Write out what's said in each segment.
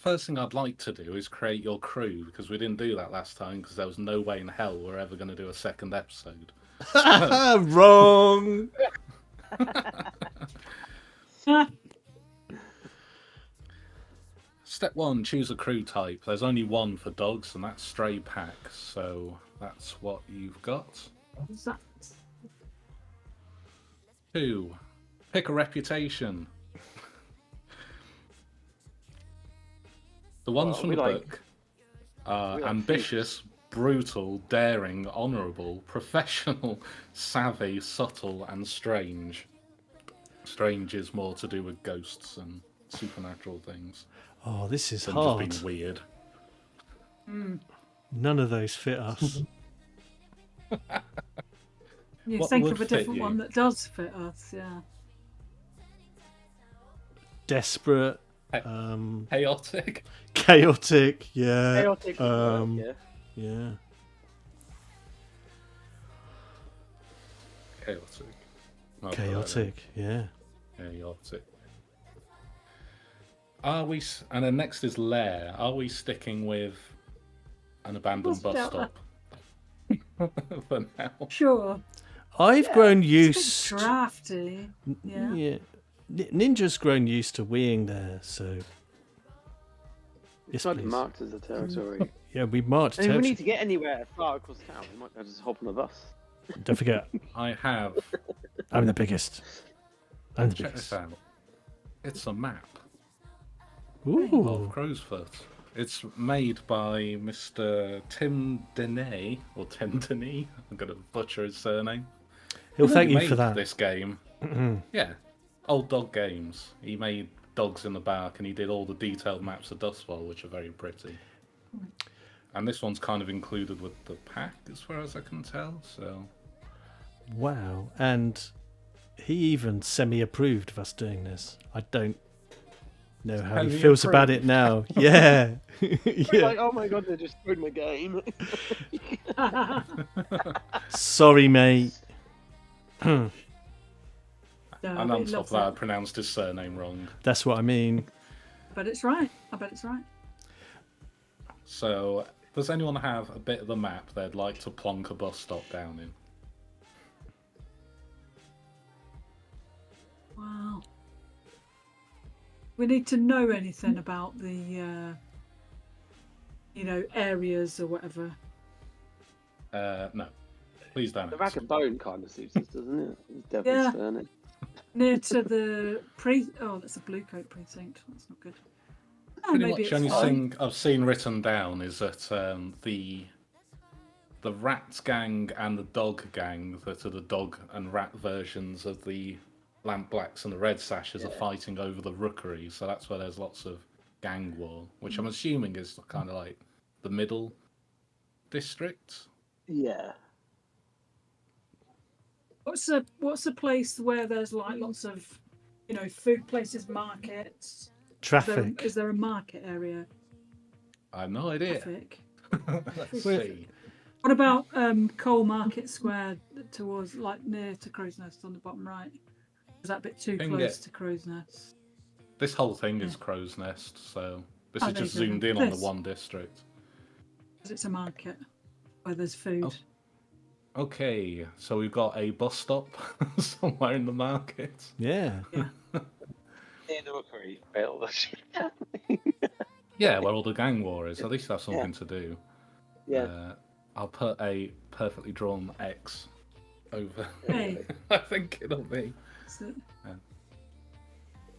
first thing I'd like to do is create your crew, because we didn't do that last time because there was no way in hell we're ever going to do a second episode. Wrong. Step 1, choose a crew type. There's only one for dogs, and that's stray pack. So that's what you've got. What's that? 2, pick a reputation. The ones from the book are ambitious, brutal, daring, honourable, professional, savvy, subtle, and strange. Strange is more to do with ghosts and supernatural things. Oh, this is than hard. just being weird. None of those fit us. You What think would of a fit different you? one that does fit us, yeah. Desperate. Chaotic. Chaotic. Yeah. Chaotic. Yeah. Yeah. Chaotic. Chaotic. Yeah. Chaotic. Are we? And then next is lair. Are we sticking with an abandoned bus stop for now? Sure. I've grown It's used. a bit drafty. Yeah. Yeah. Ninja's grown used to weeing there, so. It's Yes, not please. marked as a territory. Yeah, we marched. I mean, we territory. need to get anywhere far across town. We might be able to just hop on a bus. Don't forget, I have. I'm the biggest. I'm the Check biggest. this out. It's a map of Ooh. Crowsfoot. It's made by Mr. Tim Deney, or Tim Deney. I'm going to butcher his surname. He'll thank He you made for that. This game. Yeah. Old Dog Games. He made dogs in the bark, and he did all the detailed maps of Dustfall, which are very pretty. And this one's kind of included with the pack, as far as I can tell. So Wow. And he even semi-approved of us doing this. I don't know how he feels about it now. Yeah. We're Yeah. like, oh my god, they just ruined my game. Sorry, mate. No, and on top of that, I pronounced his surname wrong. That's what I mean. But it's right. I bet it's right. So, does anyone have a bit of the map they'd like to plonk a bus stop down in? Wow. We need to know anything about the, areas or whatever. No. Please don't. The Rag and Bone kind of suits us, doesn't it? It's Devil's Yeah. Furnace. Near to the Oh, that's a Blue Coat precinct. That's not good. Oh, Pretty maybe much it's the only fine. thing I've seen written down is that the Rat Gang and the Dog Gang, that are the dog and rat versions of the Lamp Blacks and the Red Sashes, are fighting over the Rookery. So that's where there's lots of gang war, which I'm assuming is kind of like the middle district. Yeah. What's a place where there's like lots of, food places, markets? Traffic. Is there a market area? I have no idea. Traffic. Let's see. What about Coal Market Square towards near to Crow's Nest on the bottom right? Is that a bit too Can close get- to Crow's Nest? This whole thing is Crow's Nest, so this Oh, is there just you go. zoomed in on the This. one district. Because it's a market where there's food. Oh. Okay, so we've got a bus stop somewhere in the market. Yeah. Yeah. Near the Rookery. Where all the shit. Yeah, where all the gang war is. At least have something to do. Yeah. I'll put a perfectly drawn X over. Hey. I think it'll be. So-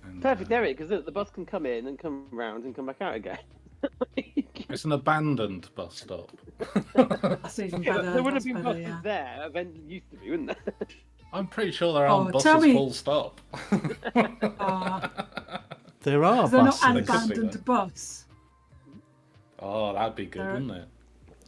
And, Perfect area, because the bus can come in and come round and come back out again. it's an abandoned bus stop. That's even Yeah, better. there would have that's been better, buses yeah. there. Event used to be, wouldn't there? I'm pretty sure there aren't Oh, buses tell me- full stop. There are Is there not buses. an They could be abandoned there. bus? Oh, that'd be good, There- wouldn't it?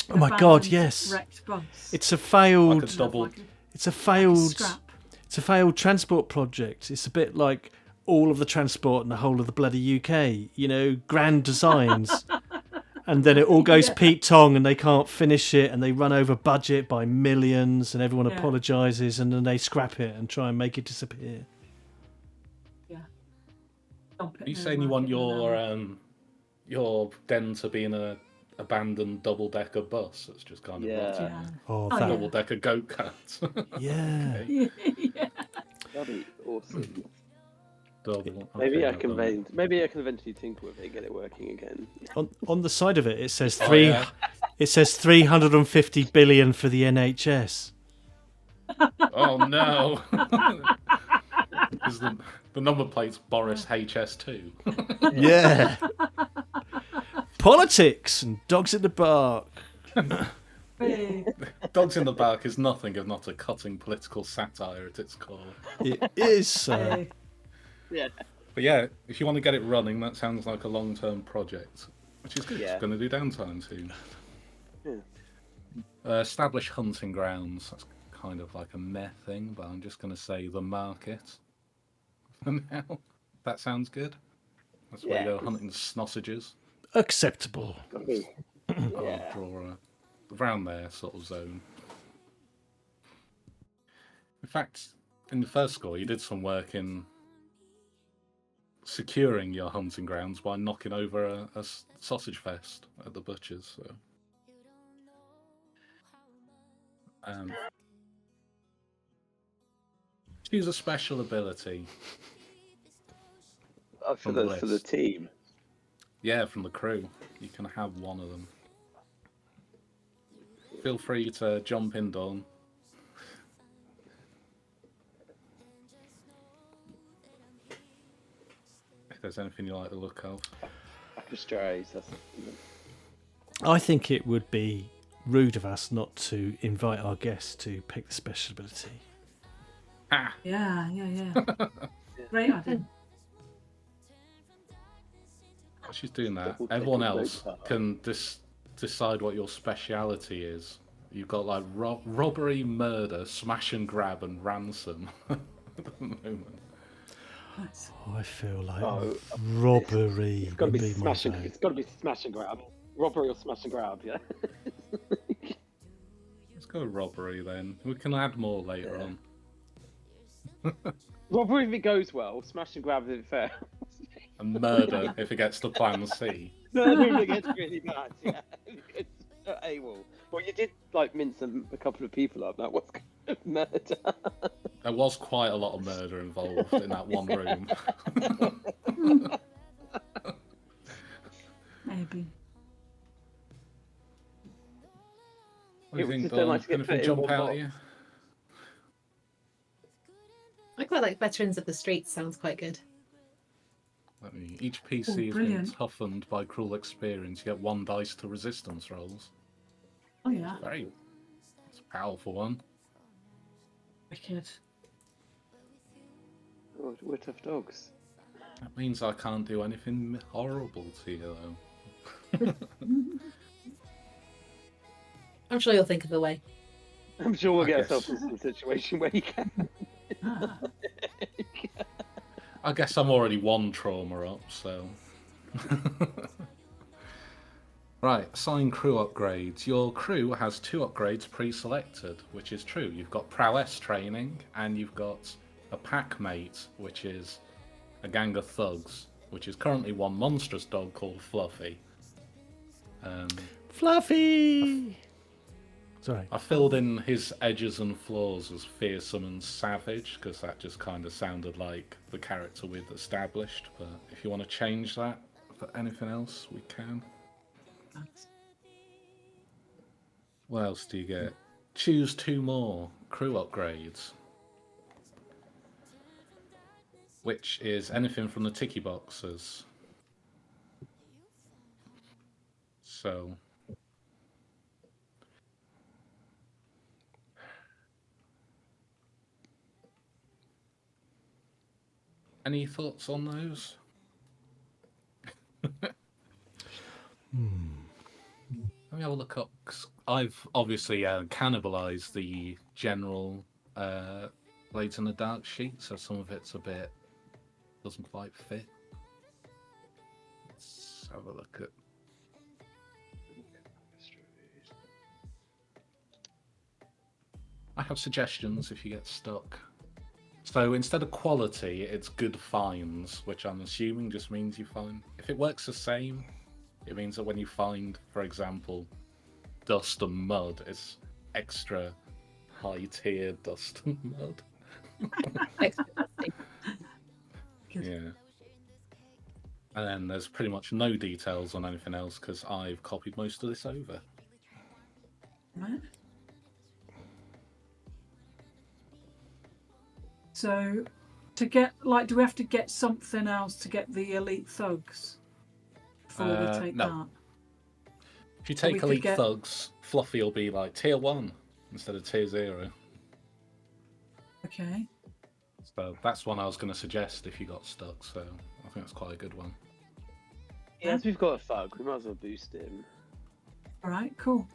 Oh my God, Abandoned, yes. Wrecked bus. It's a failed. Like a double. Like a It's a failed. scrap. It's a failed transport project. It's a bit like all of the transport in the whole of the bloody UK. Grand designs, and then it all goes Pete Tong, and they can't finish it, and they run over budget by millions, and everyone Yeah. apologises, and then they scrap it and try and make it disappear. Yeah. Dump it Are you in a saying you want market and your then- your den to being a abandoned double-decker bus. It's just kind of Yeah. rotting. Yeah. Oh, Oh, that, Double-decker go-karts. yeah. Okay. Yeah. That'd be awesome. Double. Maybe okay, I I've can done it. maybe I can eventually tinker with it and get it working again. On the side of it, it says Oh, yeah. It says 350 billion for the NHS. Oh no! Is the number plate's Boris HS2? Yeah. Politics and dogs in the park. Hey. Dogs in the Bark is nothing if not a cutting political satire at its core. It is. Hey. Yeah. But yeah, if you want to get it running, that sounds like a long-term project, which is good. Yeah. It's going to do downtime soon. Yeah. Establish hunting grounds. That's kind of like a meh thing, but I'm just going to say the market for now. That sounds good. That's where you Yeah. go hunting sausages. Acceptable. Gotta be. I'll Yeah. draw around there sort of zone. In fact, in the first score, you did some work in securing your hunting grounds by knocking over a sausage fest at the butcher's. So. Choose a special ability. Oh, for On the the list. team. Yeah, from the crew. You can have one of them. Feel free to jump in, Dawn. If there's anything you like the look of. Strays. That's I think it would be rude of us not to invite our guests to pick the special ability. Ah! Yeah. Great idea. While she's doing that, Double everyone tick and else no car. can decide what your speciality is. You've got like robbery, murder, smash and grab, and ransom at the moment. Nice. Oh, I feel like Oh, robbery it's gotta would be be my smashing. vote. It's gotta be smash and grab. Robbery or smash and grab. Yeah. Let's go robbery then. We can add more later Yeah. on. Robbery if it goes well. Smash and grab if it fails. And murder if it gets to plan C. No, if it gets really bad. Yeah. It's AWOL. Well, you did like mince a couple of people up. That was kind of murder. There was quite a lot of murder involved in that one room. Maybe. What do you It was think, just don't Dawn? like to get Anything put in jump one out at box. you? I quite like Veterans of the Streets. Sounds quite good. Each PC has been brilliant. toughened by cruel experience. You get 1 dice to resistance rolls. Oh yeah. It's a powerful one. Wicked. Oh, we're tough dogs. That means I can't do anything horrible to you, though. I'm sure you'll think of a way. I'm sure we'll I get guess. ourselves in some situation where you can. I guess I'm already 1 trauma up, so. Right, assign crew upgrades. Your crew has 2 upgrades pre-selected, which is true. You've got prowess training, and you've got a pack mate, which is a gang of thugs, which is currently 1 monstrous dog called Fluffy. Fluffy! Sorry. I filled in his edges and flaws as fearsome and savage, because that just kind of sounded like the character we'd established. But if you want to change that for anything else, we can. Thanks. What else do you get? Choose 2 more crew upgrades. Which is anything from the ticky boxes. So. Any thoughts on those? Let me have a look up. 'Cause I've obviously cannibalized the general Blades in the Dark sheet, so some of it's a bit doesn't quite fit. Let's have a look at. I have suggestions if you get stuck. So instead of quality, it's good finds, which I'm assuming just means you find. If it works the same, It means that when you find, for example, dust and mud, it's extra high tier dust and mud. Extra nasty. Good. Yeah. And then there's pretty much no details on anything else because I've copied most of this over. Right. So, to get do we have to get something else to get the elite thugs before we take no. that? If you So we take could elite get- thugs, Fluffy will be like tier 1 instead of tier 0. Okay. So that's one I was going to suggest if you got stuck. So I think that's quite a good one. Yeah, as we've got a thug, we might as well boost him. All right. Cool.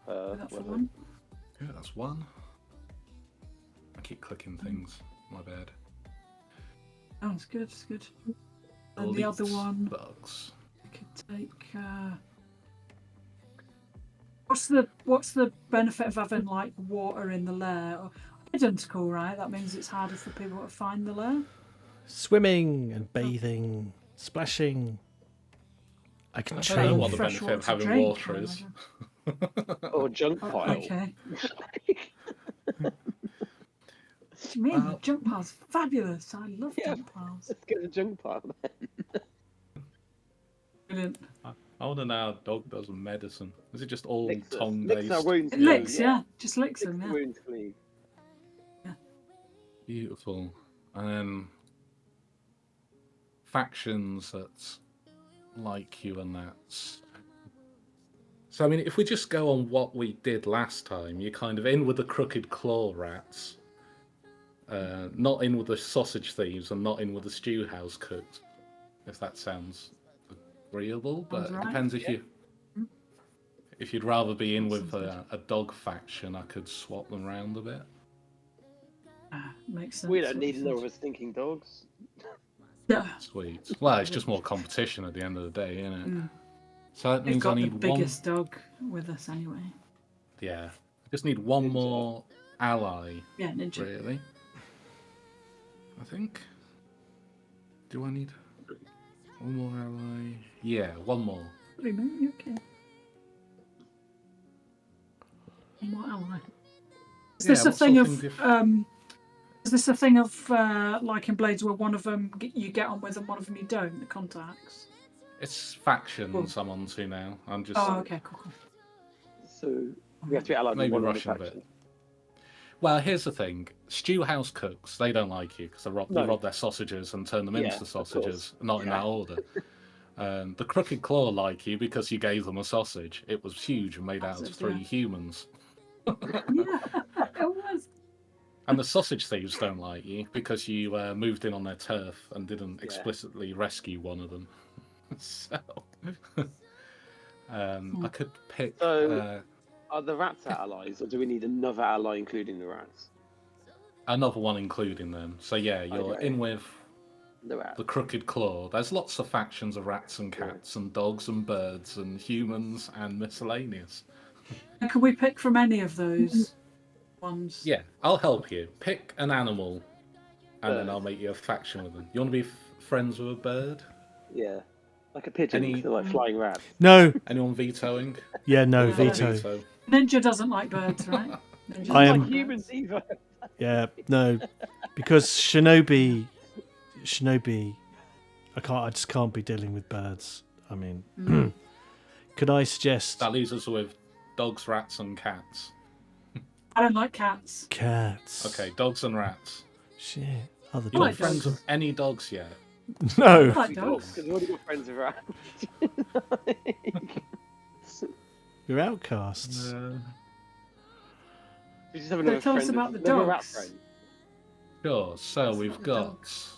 That's whether- one. Yeah, that's one. I keep clicking things. My bad. Oh, it's good. It's good. And the other Elite one, thugs. I could take. What's the benefit of having like water in the lair? Identical, right? That means it's harder for people to find the lair. Swimming and bathing, splashing. I can I don't know train what you. the benefit of Freshwater having drink, water I is. imagine. Or junk Oh, pile. okay. What do you mean? Well- Junk piles, fabulous. I love Yeah. junk piles. Let's get a junk pile then. Brilliant. I want to know how a dog does medicine. Is it just all Licks us. tongue Licks based? our wounds It clean, licks, yeah. Just licks Licks them, the yeah. wounds clean. Beautiful. And then factions that like you and that's. So I mean, if we just go on what we did last time, you're kind of in with the crooked claw rats, not in with the sausage thieves, and not in with the stew house cooks. If that sounds agreeable, but Sounds it right. depends if Yeah. you. If you'd rather be in with Sounds a dog faction, I could swap them around a bit. Makes sense. We don't need makes another sense. stinking dogs. Yeah. Sweet. Well, it's just more competition at the end of the day, isn't it? Mm. So that We've means I got the need one. biggest dog with us anyway. Yeah, I just need one Ninja. more ally, Yeah, ninja. really. I think. Do I need one more ally? Yeah, one more. Sorry, mate, you okay? One more ally. Is Yeah, this a what's thing something of diff- Is this a thing of like in Blades where one of them you get on with and one of them you don't? The contacts. It's factions I'm on to now. I'm just Oh, okay, cool. So we have to be allied maybe with one rushing a other bit. faction. Well, here's the thing: stew house cooks, they don't like you because they No. rob their sausages and turn them Yeah, into of sausages, course. not in Yeah. that order. The crooked claw like you because you gave them a sausage. It was huge and made out of Massive, 3 yeah. humans. Yeah, it was. And the sausage thieves don't like you because you moved in on their turf and didn't Yeah. explicitly rescue one of them. So, I could pick. So- Are the rats our allies, or do we need another ally including the rats? Another one including them. So yeah, you're Okay. in with The rats. the crooked claw. There's lots of factions of rats and cats and dogs and birds and humans and miscellaneous. And can we pick from any of those ones? Yeah, I'll help you. Pick an animal, and then Bird. I'll make you a faction with them. You want to be friends with a bird? Yeah. Like a pigeon, Any- 'cause they're like flying rats. No. Anyone vetoing? Yeah, no, Yeah. veto. Veto. Ninja doesn't like birds, right? Ninja I doesn't am- like Like humans birds. either. Yeah, no. Because Shinobi, I just can't be dealing with birds. I mean, could I suggest That leaves us with dogs, rats, and cats. I don't like cats. cats? Okay, dogs and rats. Shit. Other You're not like dogs. friends dogs. with any dogs yet. I No. like dogs. Because we've already got friends with rats. You're outcasts. We just have another tell us friend. about the another rat dogs. friend. Sure, so That's we've not the got. dogs.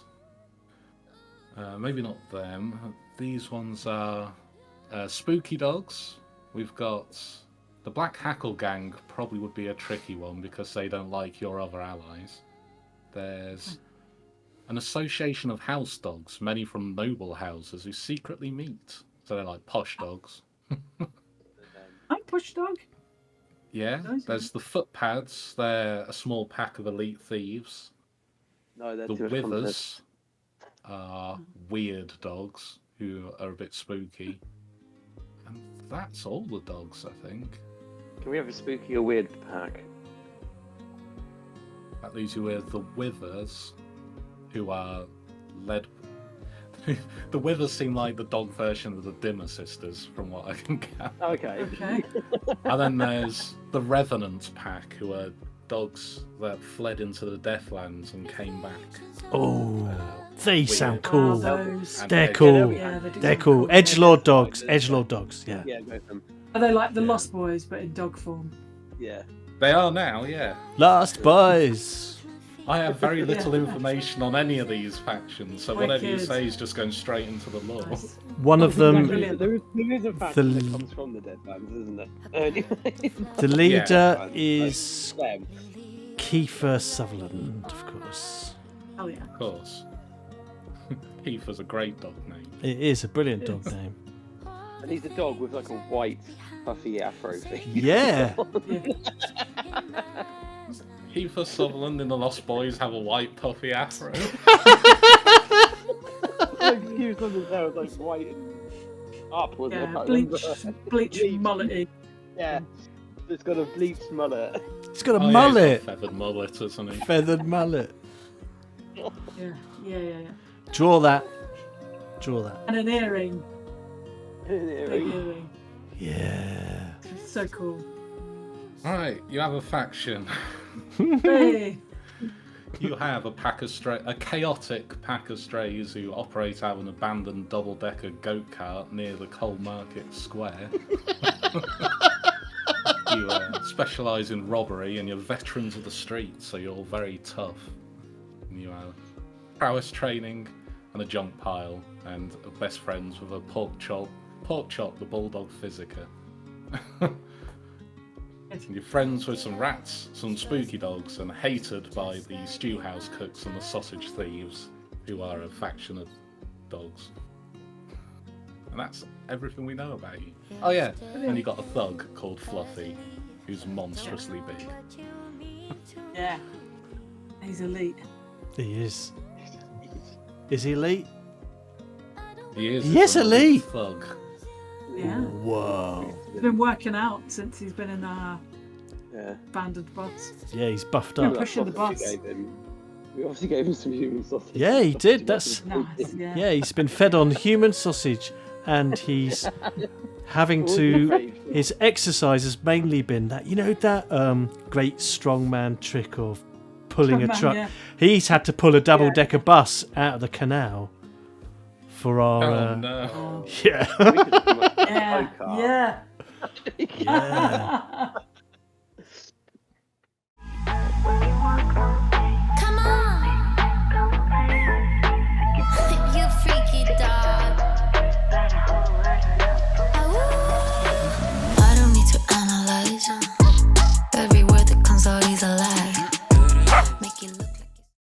Maybe not them. These ones are spooky dogs. We've got the Black Hackle Gang, probably would be a tricky one because they don't like your other allies. There's an association of house dogs, many from noble houses, who secretly meet. So they're like posh dogs. I'm push dog. Yeah, Those there's the Footpads. They're a small pack of elite thieves. No, they're The too much content. Withers are weird dogs who are a bit spooky. That's all the dogs, I think. Can we have a spooky or weird pack? That leaves you with the Withers, who are led. The Withers seem like the dog version of the Dimmer sisters, from what I can gather. Okay. Okay. And then there's the Revenant pack, who are dogs that fled into the Deathlands and came back. Oh, they sound cool. Those. And They're they- cool. Yeah, they do They're sound cool. Edgelord dogs. Edgelord dogs. Yeah. Yeah, go for them. Are they like the Yeah. Lost Boys but in dog form? Yeah. They are now, yeah. Last boys. I have very little Yeah. information on any of these factions, so whatever you Wicked. say is just going straight into the lore. Nice. One of them, Brilliant. There is a faction The- that comes from the Deadlands, isn't it? Anyway. the leader Yeah. is Them. Kiefer Sutherland, of course. Oh yeah. Of course. Heath was a great dog name. It is a brilliant It dog is. name. And he's a dog with like a white, puffy afro thing. Yeah. Yeah. Heath or Sutherland in the Lost Boys have a white puffy afro. Excuse me, his hair was like white and up, wasn't it? I Yeah. can't Bleach, remember. bleach mullety. Yeah. It's got a bleached mullet. He's got a Oh, yeah, mullet. he's got a feathered mullet, isn't he? Feathered mullet. Yeah. Yeah. Draw that. Draw that. And an earring. Big Anyway, earring. Yeah. So cool. Right, you have a faction. Hey. You have a chaotic pack of strays who operate out of an abandoned double-decker goat cart near the Coal Market Square. You specialise in robbery, and you're veterans of the street, so you're all very tough. And you have prowess training and a junk pile, and are best friends with a pork chop, the bulldog physica. And you're friends with some rats, some spooky dogs, and hated by the stew house cooks and the sausage thieves, who are a faction of dogs. And that's everything we know about you. Oh yeah, and you got a thug called Fluffy, who's monstrously big. Yeah. He's elite. He is. Is he elite? He is. Yes, an elite. thug. Yeah. Whoa. He's been working out since he's been in our yeah. banded bus. Yeah, he's buffed Yeah, up. pushing the Sausage bus. we gave him. We obviously gave him some human sausage. Yeah, he did. That's Nice. Yeah. yeah. He's been fed on human sausage, and he's having to. His exercise has mainly been that that great strongman trick of pulling a Strongman, truck. yeah. He's had to pull a double-decker bus out of the canal for our. Oh no. Oh, Yeah. We could do a yeah. go-kart. Yeah. Yeah.